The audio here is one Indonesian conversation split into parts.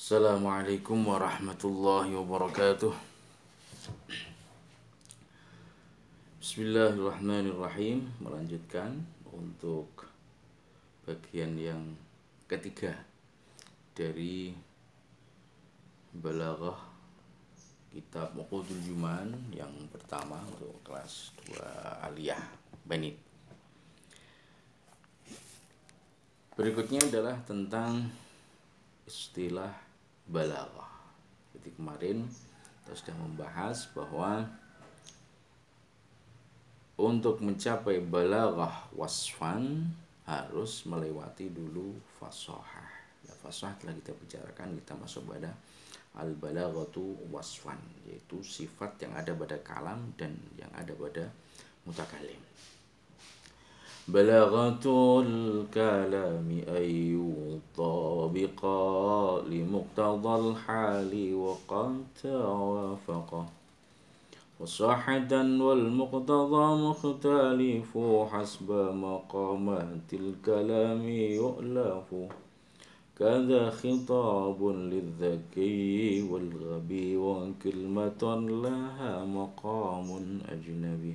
Assalamualaikum warahmatullahi wabarakatuh. Bismillahirrahmanirrahim. Melanjutkan untuk bagian yang ketiga dari Balaghah kitab Uqudul Juman yang pertama untuk kelas 2 aliyah Banit. Berikutnya adalah tentang istilah balaghah. Jadi kemarin kita sudah membahas bahwa untuk mencapai balaghah wasfan harus melewati dulu fasahah. Ya, fasahah telah kita bicarakan, kita masuk pada al-balaghatu wasfan, yaitu sifat yang ada pada kalam dan yang ada pada mutakallim. Balaghatul kalami ayyutabiqa li muqtadal hali wa qad tawafaqa fasahatan wal muqtada mukhtalifu hasba maqamatil kalami yu'lafu kadha khitabun lidzaki wal ghabi wa kilmatun laha maqamun ajnabi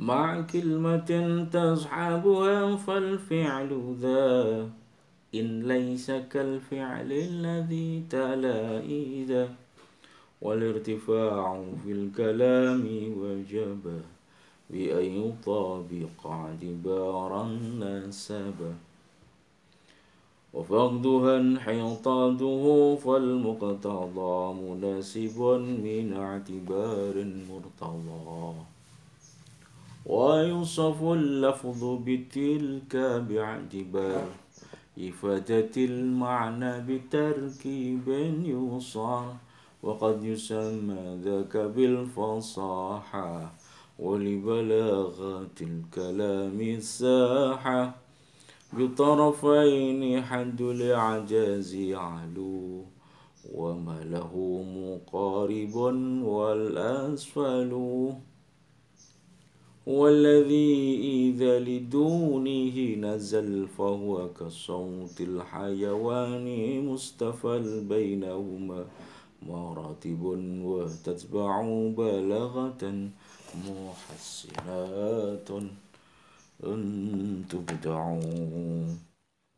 مع كلمة تصحبها فالفعل ذا إن ليس كالفعل الذي تلا إذا والارتفاع في الكلام وجب بأن يطابق اعتبارا ناسبا وفقدها انحطاطه فالمقتضى مناسب من اعتبار مرتضى ويوصف اللفظ بتلك باعتبار إفادة المعنى بتركيب يوصى وقد يسمى ذاك بالفصاحة ولبلاغة الكلام الساحة بطرفين حد الإعجاز يعلو وما له مقارب والأسفل والذي إذا لدونه نزل فهو كصوت الحيوان مستفل بينهما مراتب وتتبع بلاغة محسنات تبدع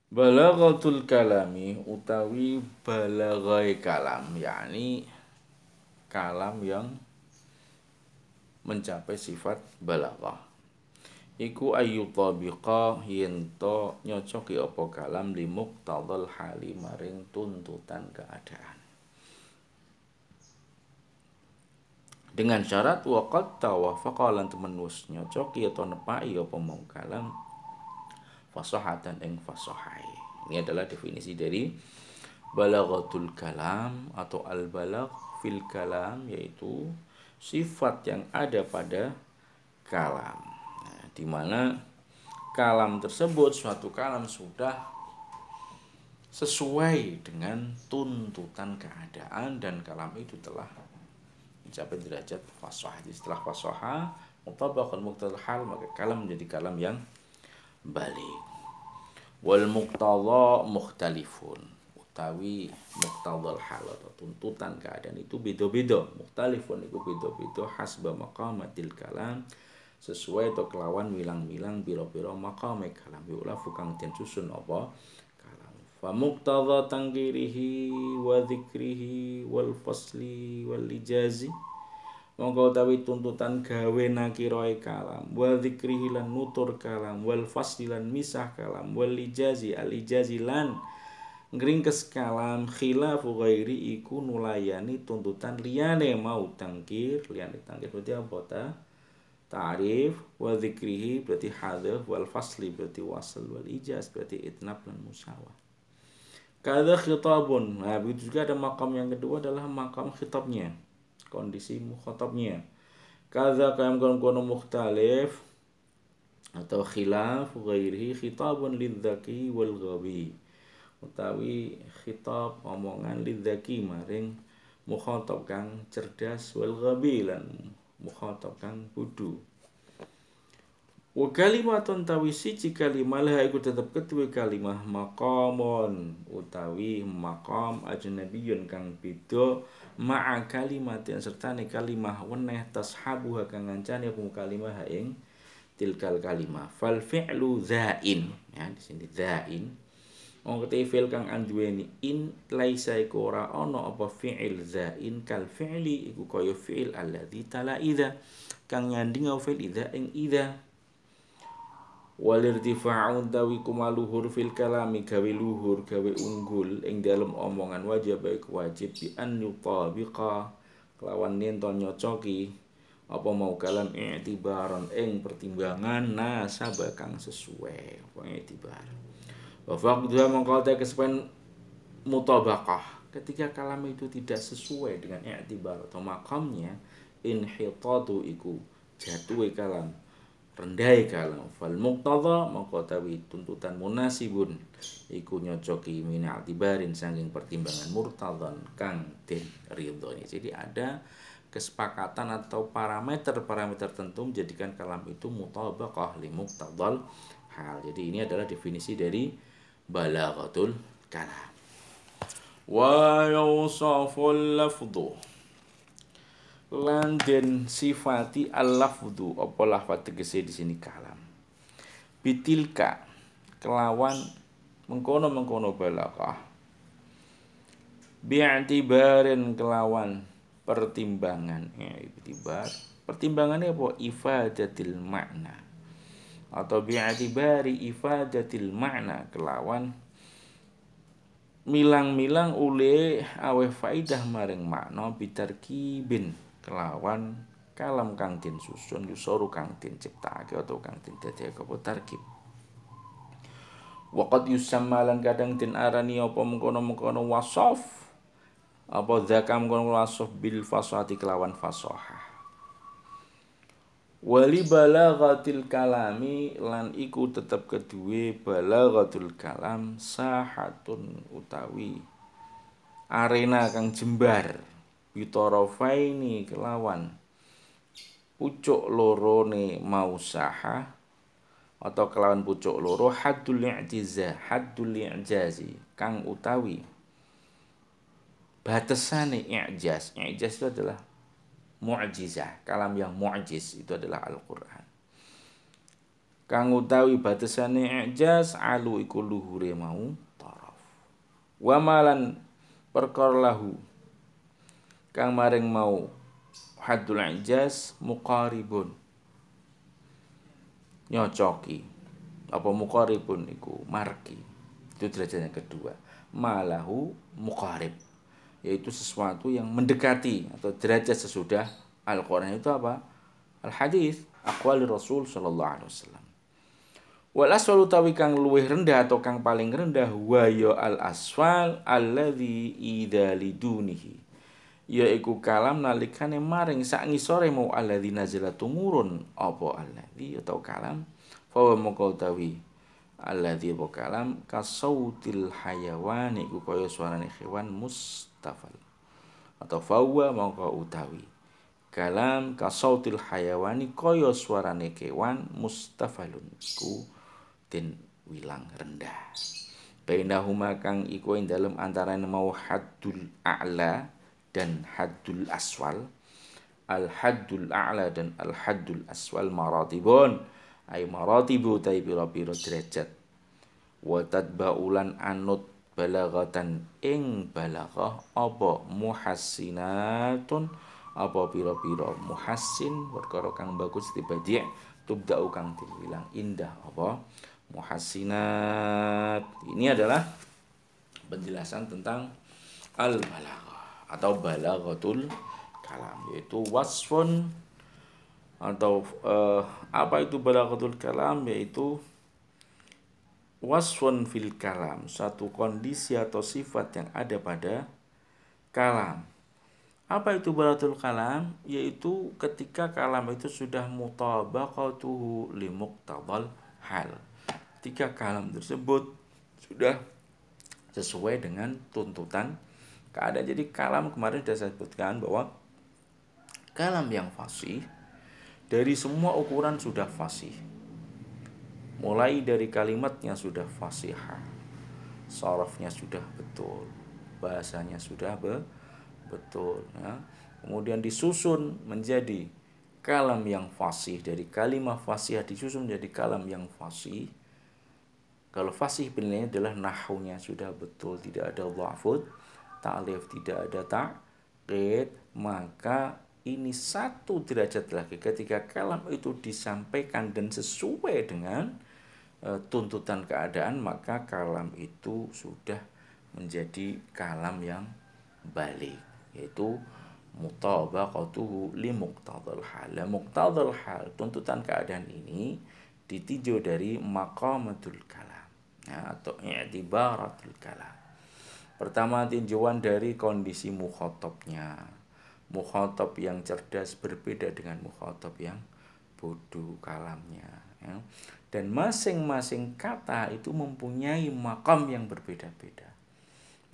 balaghatul kalami utawi balaghai kalam, yakni kalam yang mencapai sifat balaghah iku ayyutabiqa yento nyocoki apa kalam li muqtadal hali maring tuntutan keadaan dengan syarat waqad tawafaqa lan temen wis nyocoki atau nepaki apa mau kalam fasahatan ing fasahai. Ini adalah definisi dari balaghatul kalam atau al-balagh fil kalam, yaitu sifat yang ada pada kalam, di mana kalam tersebut, suatu kalam sudah sesuai dengan tuntutan keadaan dan kalam itu telah mencapai derajat fasahah. Setelah fasahah mutabaqan muqtadal hal, maka kalam menjadi kalam yang baligh. Wal muqtadha mukhtalifun, utawi muqtadal hal atau tuntutan keadaan itu beda-beda. Mukhtalifun itu beda-beda hasba maqamatil kalam, sesuai atau kelawan wilang-wilang biro-biro maqame kalam yu'lafu kang den susun apa kalam. Fa muqtadha tangkirihi wa dzikrihi wal fasli wal ijazi, mongko utawi tuntutan gawe nakiroe kalam wa dzikrihi lan nutur kalam wal fasli lan misah kalam wal ijazi al ijazi lan ngringkes kalam khilafu ghairi iku nulayani tuntutan liyane mau tangkir. Liyane tangkir berarti apa ta? Ta'rif. Wa dzikrihi berarti hadzaf, wal fasli berarti wasl, wal ijaz berarti itnab lan musawah. Kadza khitabun. Nah, begitu juga ada makam yang kedua adalah makam khitabnya, kondisi mukhatabnya. Kadza kaya kono mukhtalif atau khilaf ghairihi khitabun lidzaki wal ghabi, utawi khitab omongan lidzaki maring mukhatab kang cerdas wal ghabi lan mukhatab kang bodho. Wa kalimatun tawi siji kalimah laha iku tetep kedue kalimah maqamun utawi maqam ajnabiyun kang beda ma'a kalimatin sertane kalimah weneh tashabuha kang ngancani apa kalimah ing tilkal kalimah fal fi'lu zain ya di sini zain wong kete fi'il kang anduweni in laisa iku ora ana apa fi'il zain kal fi'li iku kaya fi'il alladzi tala idza kang nyanding fi'il idza ing idza walirtifa'u dawi kumaluhur fil kalami gawe luhur gawe unggul ing dalem omongan wajib baik wajib bi an yutabiqa kelawan nento nyocoki apa mau kalam i'tibaran ing pertimbangan nasabah kang sesuai apa i'tibar wa faqdha mangkota kesepen mutabaqah ketika kalam itu tidak sesuai dengan i'tibar atau makamnya inhitatu iku jatuhe kalam rendai kalam fal muqtadha maka tawi tuntutan munasibun iku nyocoki min i'tibarin saking pertimbangan murtadhan kang den ridhoni. Jadi ada kesepakatan atau parameter-parameter tertentu menjadikan kalam itu mutabaqah li muqtadhal hal. Jadi ini adalah definisi dari balaghatul kalam. Wa yusaful lafdhu lan den sifati al-lafdhu apa lafaz tegese di sini kalam bitilka kelawan mengkono-mengkono balaghah bi'tibarin kelawan pertimbangan i'tibar pertimbangannya apa ifadatil makna atau bi'tibari ifadatil makna kelawan milang-milang ule aweh faidah maring makna bitarkibin kelawan kalam kang den susun yusoru kang den ciptakake atau kang den dadekake apa tarkib waqad yusamma lan kadang den arani apa mengkono-mengkono wasaf apa zakam mengkono wasaf bil fasahati kelawan fasahah wali balaghatil kalami lan iku tetep kedue balaghatul kalam sahatun utawi arena kang jembar bitarafaini kelawan pucuk lorone mausaha atau kelawan pucuk loro haddul i'jazi kang utawi batasane i'jaz itu adalah mu'jizah kalam yang mu'jiz itu adalah Al-Qur'an kang utawi batasane i'jaz alu iku luhure mau taraf wa malan perkara lahu kang maring mau haddul i'jaz muqaribun nyocoki apa muqaribun iku marki itu derajatnya kedua malahu muqarib yaitu sesuatu yang mendekati atau derajat sesudah Al-Qur'an itu apa al-hadis aqwali Rasul sallallahu alaihi wasallam wal aswal utawi kang luwih rendah atau kang paling rendah wa ya al aswal alladzi idza lidunihi yaiku kalam nalikane maring sak ngisore mau alladzi nazala tumurun apa alladzi atau kalam fa moko utawi alladzi apa kalam kasautil hayawan iku kaya suarane hewan mustafal atau fawa moko utawi kalam kasautil hayawani kaya suarane kewan mustafalun iku den wilang rendah bainahuma kang iku ing dalem antarane mau haddul a'la dan haddul aswal al haddul a'la dan al haddul aswal maratibun ay maratibu tai pira-pira derajat wa tadbaulan anut balaghatan ing balaghah apa muhassinatun apa pira-pira muhassin perkara kang bagus dibadi tubda'u kang dibilang indah apa muhassinat ini adalah penjelasan tentang al balaghah atau balaghatul kalam yaitu wasfun atau apa itu balaghatul kalam yaitu wasfun fil kalam satu kondisi atau sifat yang ada pada kalam. Apa itu balaghatul kalam? Yaitu ketika kalam itu sudah mutabaqatuhu li muqtadal hal. Ketika kalam tersebut sudah sesuai dengan tuntutan keadaan. Jadi kalam kemarin sudah saya sebutkan bahwa kalam yang fasih dari semua ukuran sudah fasih. Mulai dari kalimatnya sudah fasihah, sorofnya sudah betul, bahasanya sudah betul ya. Kemudian disusun menjadi kalam yang fasih, dari kalimat fasih disusun menjadi kalam yang fasih. Kalau fasih benarnya adalah nahwunya sudah betul, tidak ada dha'fud ta'lif, tidak ada ta'qid, maka ini satu derajat lagi ketika kalam itu disampaikan dan sesuai dengan tuntutan keadaan, maka kalam itu sudah menjadi kalam yang balik, yaitu mutabaqatuhu li muqtadal hal. Muqtadal hal, tuntutan keadaan ini ditinjau dari maqamatul kalam ya, atau i'tibaratul kalam. Pertama, tinjauan dari kondisi mukhatabnya. Mukhatab yang cerdas berbeda dengan mukhatab yang bodoh kalamnya ya. Dan masing-masing kata itu mempunyai makam yang berbeda-beda.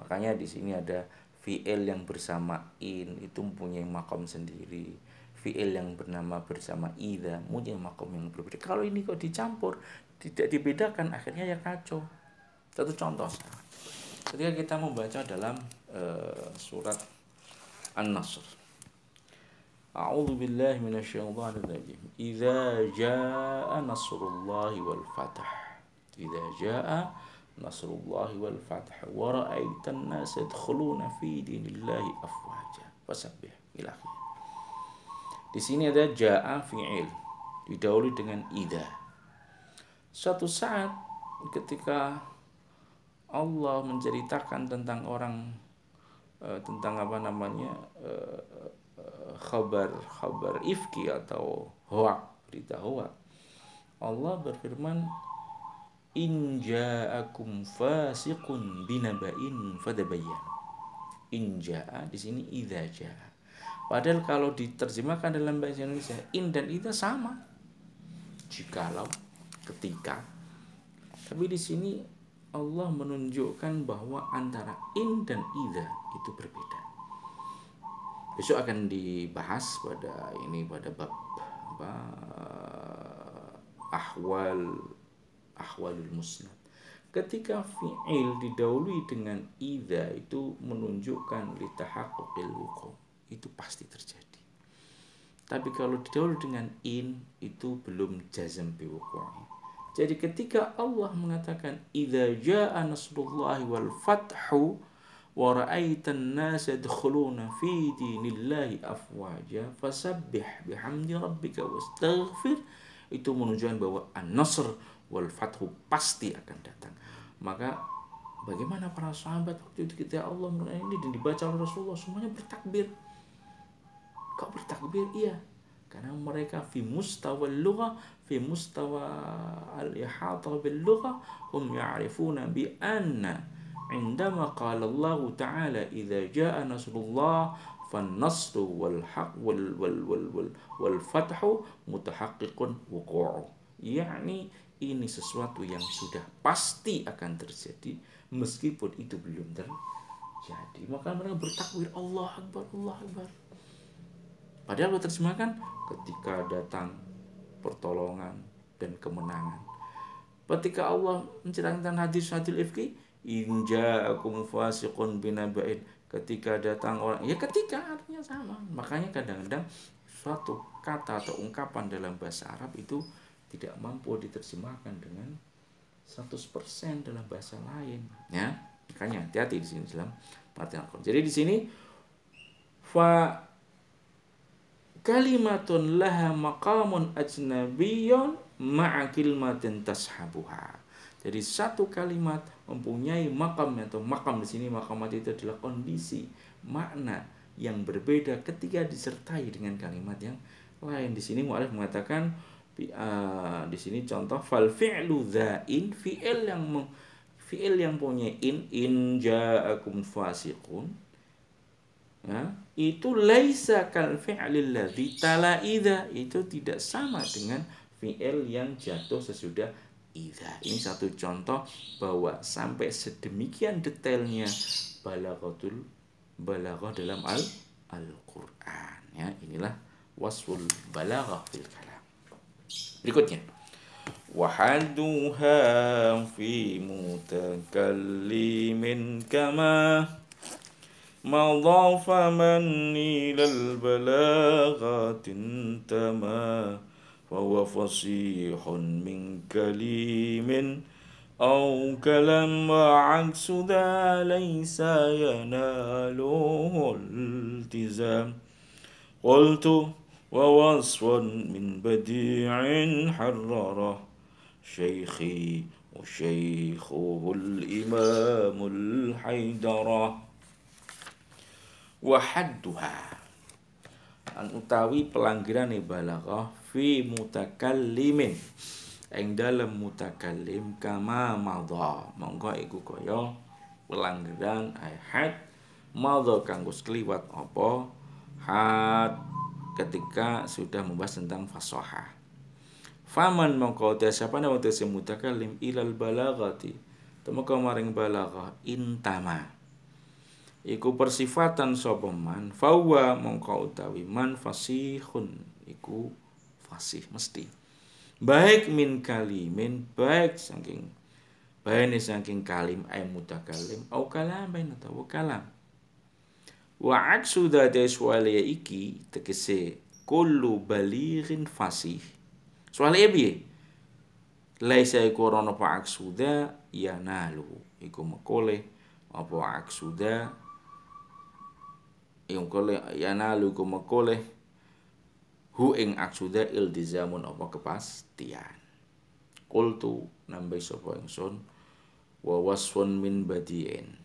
Makanya di sini ada fi'il yang bersama in itu mempunyai makam sendiri. Fi'il yang bernama bersama idza mempunyai makam yang berbeda. Kalau ini kok dicampur, tidak dibedakan, akhirnya ya kacau. Satu contoh, ketika kita membaca dalam surat An-Nasr, A'udzu billahi minasyaitonir rajim. Idza jaa nasrullahi wal fath. Idza jaa nasrullahi wal fath wa ra'aitan nas yadkhuluna fi dinillahi afwaja. Fasabbih ila akhir. Di sini ada jaa fi'il didahului dengan idza. Suatu saat ketika Allah menceritakan tentang orang tentang khabar ifki atau hoak, berita hoak, Allah berfirman, in ja'akum fasiqun binaba'in fadabayyan. In ja'a di sini idza ja'a. Padahal kalau diterjemahkan dalam bahasa Indonesia, in dan idza sama, jikalau, ketika. Tapi di sini Allah menunjukkan bahwa antara in dan idza itu berbeda. Besok akan dibahas pada bab ahwalul musnad. Ketika fi'il didahului dengan idza itu menunjukkan litahaqquqil wuqu', itu pasti terjadi. Tapi kalau didahului dengan in itu belum jazm bi wuqu'i. Jadi ketika Allah mengatakan idza jaa nasrullahi wal fathu wa ra'aitan nas yadkhuluna fi dinillahi afwaja fasabbih bihamdi rabbika wastaghfir, itu menunjukkan bahwa an-nasr wal fathu pasti akan datang. Maka bagaimana para sahabat waktu itu ketika Allah ini dan dibaca oleh Rasulullah semuanya bertakbir. Kok bertakbir? Iya, karena mereka fi mustawa al-lugha, fi mustawa al-ihata bil lugha, hum ya'rifuna bi anna indama qala Allah Ta'ala idza jaa nasrullah fan-nasru wal haq wal fathu mutahaqqiqun wuqu'u. Yakni ini sesuatu yang sudah pasti akan terjadi meskipun itu belum terjadi. Maka mereka bertakbir Allah Akbar, Allah Akbar. Padahal kalau terjemahkan ketika datang pertolongan dan kemenangan. Ketika Allah menceritakan hadis-hadis ifki, in ja'akum fasiqun binaba'in, ketika datang orang, ya ketika artinya sama. Makanya kadang-kadang suatu kata atau ungkapan dalam bahasa Arab itu tidak mampu diterjemahkan dengan 100% dalam bahasa lain, ya. Makanya hati-hati di sini dalam pengertian Al-Qur'an. Jadi di sini fa kalimatun laha maqamun ajnabiyyun ma'a kalimatin tashabuha. Jadi satu kalimat mempunyai makam, atau makam di sini maqamat itu adalah kondisi makna yang berbeda ketika disertai dengan kalimat yang lain. Di sini mu'allif mengatakan di sini contoh fal fi'lu dza'in, fi'il yang punya in ja'akum fasiqun, ya, itu laisa kal fi'lil ladzi tala idza, itu tidak sama dengan fi'il yang jatuh sesudah idza. Ini satu contoh bahwa sampai sedemikian detailnya balaghah dalam Al-Qur'an, ya. Inilah wasful balaghah fil kalam. Berikutnya, وحدها في متكلم كما مضى فمن إلى البلاغة انتمى فهو فصيح من كليم أو كلام وعكس ذا ليس يناله التزام قلت ووصف من بديع حرره شيخي وشيخه الإمام الحيدرة وحدها an utawi pelanggaran balaghah fi mutakallimin ing dalem mutakallim kama madha monggo iku kaya pelanggaran had madha kanggo kliwat apa had ketika sudah membahas tentang fasahah. Faman mongko siapa nama te mutakallim ilal balaghati temeka maring balaghah intama iku persifatan sapa man fawa mongko utawi man fasihun iku fasih mesti baik min kalimin baik saking bayane saking kalim ay mutakallim au kalam bain atau kalam wa aksu dzati swali iki tegese kullu balighin fasih swali piye laisa iku rono pa aksuda yanalu iku makole apa aksuda yung kole yanalu iku makole hu ing aksuda iltizamun apa kepastian qultu nambai sapa ingsun wa wasfun min badiin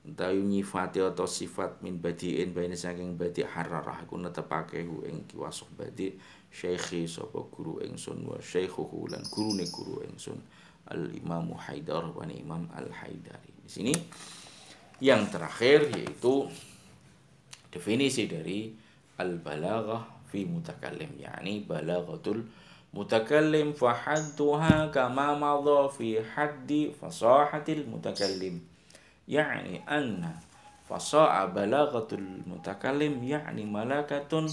utawi nyifati atau sifat min badiin baine saking badi hararah iku netepake hu ing kiwasuk badi syekhi sapa guru ingsun wa syaikhuhu lan gurune guru ingsun al Imam Haidar wa Imam Al Haidari. Di sini yang terakhir yaitu definisi dari al balaghah fi mutakallim yakni balaghatul mutakallim fa hadduha kama madha fi haddi fasahatil mutakallim yakni anna fasaha balaghatul mutakallim yakni malakatun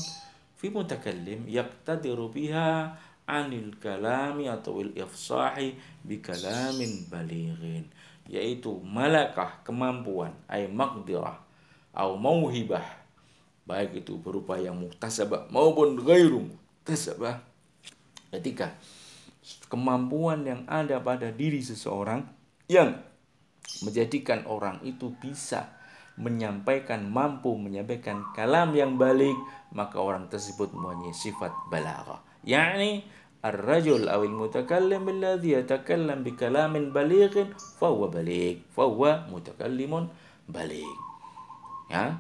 fi mutakallim yaqtadiru biha anil kalami atau il ifsahi bi kalamin balighin yaitu malakah kemampuan ay maqdirah atau mauhibah baik itu berupa yang muktasabah maupun ghairu muktasabah ketika kemampuan yang ada pada diri seseorang yang menjadikan orang itu bisa mampu menyampaikan kalam yang balik maka orang tersebut mempunyai sifat balaghah yakni ar-rajul awil mutakallim alladhi yatakallam bi kalamin balighin fa huwa mutakallimun baligh ya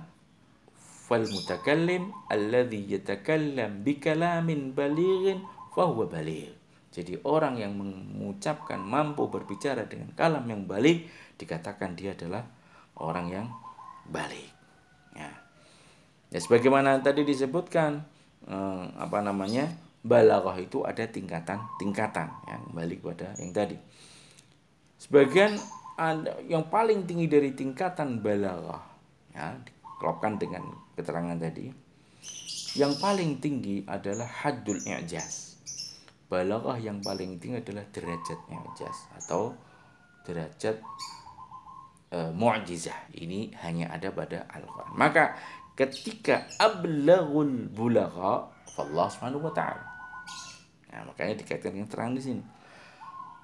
fal mutakallim alladhi yatakallam bi kalamin balighin fa huwa baligh jadi orang yang mengucapkan mampu berbicara dengan kalam yang balik dikatakan dia adalah orang yang balik ya. Ya sebagaimana tadi disebutkan balaghah itu ada tingkatan yang balik pada yang tadi sebagian ada yang paling tinggi dari tingkatan balaghah ya dikelopkan dengan keterangan tadi yang paling tinggi adalah haddul i'jaz balaghah yang paling tinggi adalah derajat i'jaz atau derajat mu'jizah ini hanya ada pada Al-Quran. Maka ketika ablaghul bulagha Allah Subhanahu wa taala. Nah, makanya dikaitkan dengan terang di sini.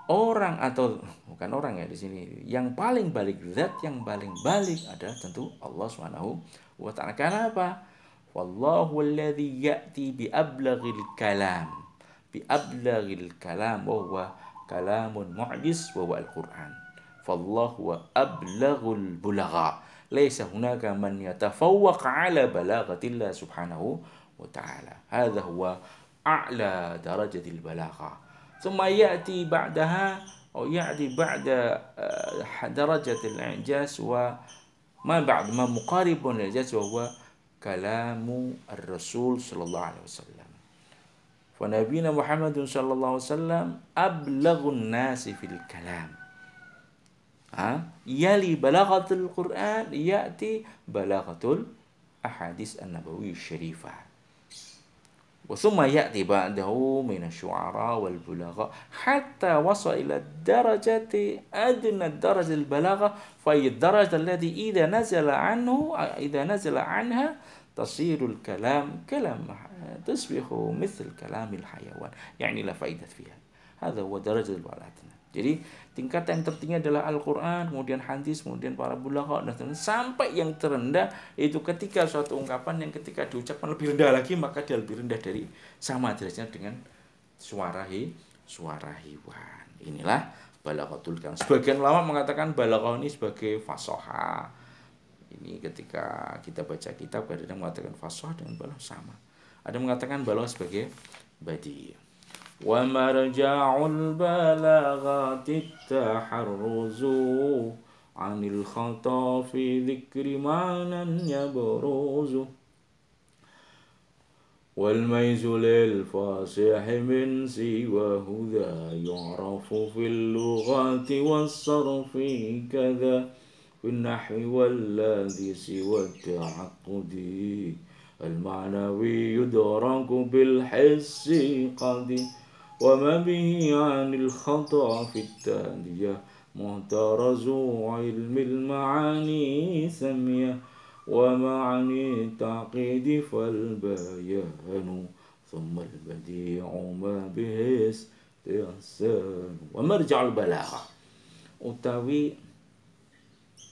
Orang atau bukan orang ya di sini yang paling balik zat yang paling balik adalah tentu Allah Subhanahu wa taala. Kenapa? Wallahu alladhi ya'ti bi ablaghil kalam. Bi ablaghil kalam wa huwa kalamun mu'jiz wa huwa Al-Quran. فالله هو أبلغ البلغاء ليس هناك من يتفوق على بلاغة الله سبحانه وتعالى هذا هو أعلى درجة البلاغة ثم يأتي بعدها أو يأتي بعد درجة الإعجاز وما بعد ما مقارب للإعجاز وهو كلام الرسول صلى الله عليه وسلم فنبينا محمد صلى الله عليه وسلم أبلغ الناس في الكلام yali balaghatul Quran ya'ti balaghatul ahadits an-nabawiyyah syarifah wa thumma ya'ti ba'dahu min asy-syu'ara wal bulagha hatta wasala ila darajati adna darajat al-balagha fa hiya ad-darajah allati idza nazala anha tasirul kalam kalam tasbihu mithl kalamil hayawan yani la faidah fiha. Hadza huwa darajatul balagha. Jadi tingkatan yang tertinggi adalah Al-Quran, kemudian hadis, kemudian para bulagha, dan sampai yang terendah itu ketika suatu ungkapan yang ketika diucapkan lebih rendah lagi maka dia lebih rendah dari sama derajatnya dengan suara hewan. Inilah balaghatul kalam. Sebagian ulama mengatakan balaghah ini sebagai fasoha. Ini ketika kita baca kitab kadang mengatakan fasoha dengan balaghah sama. Ada mengatakan balaghah sebagai badi'. ومرجع البلاغات التحرز عن الخطأ في ذكر معنى يبرز والميز للفاصح من سواه ذا يعرف في اللغات والصرف كذا في النحو والذي سوى التعقد المعنوي يدرك بالحس قد وما به عن الخطأ في التالية محترز علم المعاني سمية ومعاني التعقيد فالبيان ثم البديع ما به استحسان ومرجع البلاغة utawi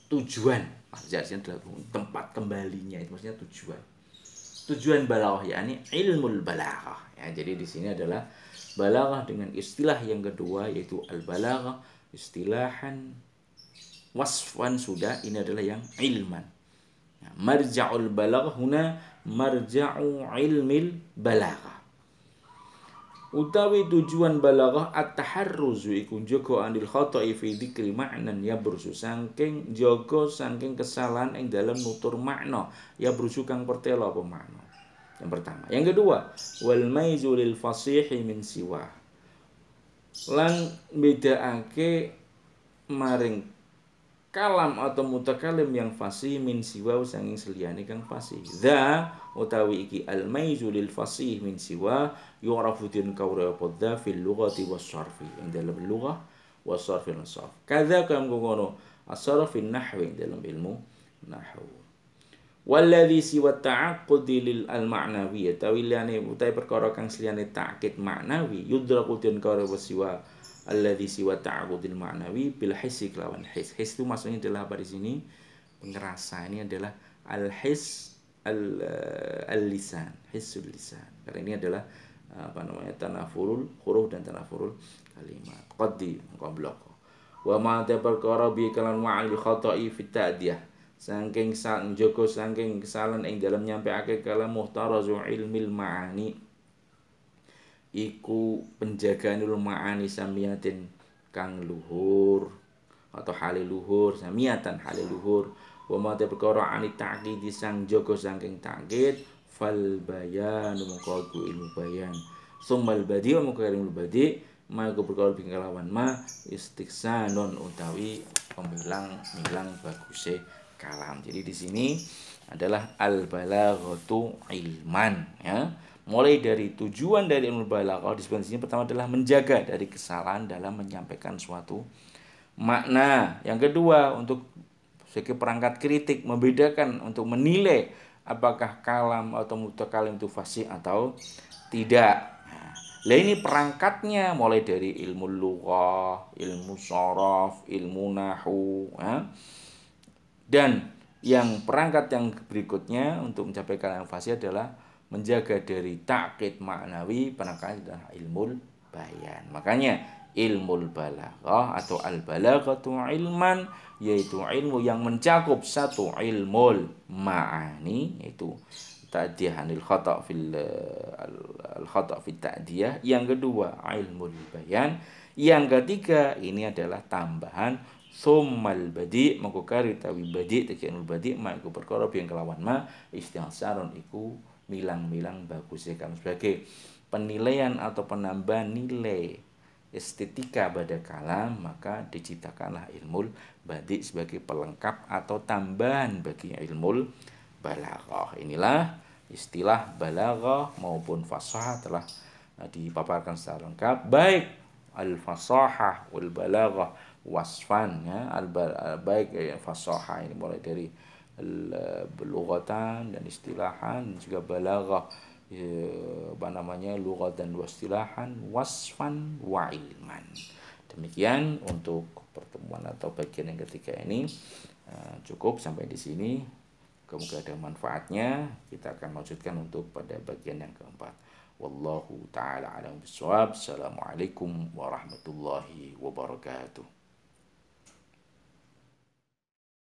tujuan artinya adalah tempat kembalinya itu maksudnya tujuan balaghah yakni ilmul balaghah ya. Jadi di sini adalah balaghah dengan istilah yang kedua yaitu al balaghah istilahan wasfan sudah ini adalah yang ilman. Ya, marja'ul balaghah huna marja'u ilmil balaghah. Utawi tujuan balaghah at-taharruzu iku njaga anil khata'i fi dzikri ma'nan yabrusu saking jaga saking kesalahan ing dalam nutur makna yabrusu kang pertela apa makna. Yang pertama. Yang kedua, wal maizu lil fasihi min siwa. Lan bedaake maring kalam atau mutakalim yang fasih min siwa sanging seliyane kang fasih. Dza utawi iki al maizu lil fasih min siwa yu'rafu din kawra podda fil lughati was sarfi. Ing dalam lughah was sarfi lan sarf. Kadza kam ngono as-sarf fi nahwi dalam ilmu nahwu. Walladzi siwa ta'aqqudi lil al-ma'nawi tawilane utawi perkara kang seliyane ta'kid maknawi yudraku din kawra siwa alladzi siwa ta'aqqudil ma'nawi bil hissi kelawan his. His itu maksudnya adalah apa di sini? Pengerasa. Ini adalah al-his al-lisan, hissul lisan. Karena ini adalah apa namanya? Tanafurul huruf dan tanafurul kalimat. Qaddi qablaqa. Wa ma tabarkara bi kalan wa'al khata'i fi ta'diyah. Saking njoko saking kesalahan ing dalam nyampeake kalam muhtarazu ilmil ma'ani iku penjagaanul ma'ani samiatin kang luhur atau hale luhur samiatan hale luhur wa ma perkara ani ta'qid sang jaga saking ta'qid fal bayan mengko ilmu bayan summal badi wa mengko ilmu badi ma iku perkara pingkalawan ma istiksanon utawi pemilang baguse kalam. Jadi di sini adalah al balaghatu ilman ya. Mulai dari tujuan dari ilmu balaghah di sini pertama adalah menjaga dari kesalahan dalam menyampaikan suatu makna. Yang kedua untuk sebagai perangkat kritik membedakan untuk menilai apakah kalam atau mutakalim itu fasih atau tidak. Nah ini perangkatnya mulai dari ilmu lughah, ilmu sharaf, ilmu nahwu ya. Dan yang perangkat yang berikutnya untuk mencapai kalam fasih adalah menjaga dari ta'qid maknawi penekanan adalah ilmul bayan. Makanya ilmul balaghah atau al balaghatu ilman yaitu ilmu yang mencakup satu ilmul ma'ani yaitu ta'diyanil khata' fil al khata' fit ta'diyah, yang kedua ilmul bayan, yang ketiga ini adalah tambahan summal badi mengko kari tawi badi tekenul badi ma iku perkara yang kelawan ma istihsaron iku milang-milang bagus ya kan sebagai penilaian atau penambahan nilai estetika pada kalam maka diciptakanlah ilmul badi sebagai pelengkap atau tambahan bagi ilmul balaghah. Inilah istilah balaghah maupun fasahah telah dipaparkan secara lengkap, baik al-fasahah wal balaghah wasfan ya, baik fasahah ini mulai dari lughatan dan istilahan, juga balaghah apa namanya lughatan wa istilahan, wasfan wa ilman. Demikian untuk pertemuan atau bagian yang ketiga ini. Cukup sampai di sini. Kemudian ada manfaatnya. Kita akan lanjutkan untuk pada bagian yang keempat. Wallahu ta'ala alam bisawab. Assalamualaikum warahmatullahi wabarakatuh.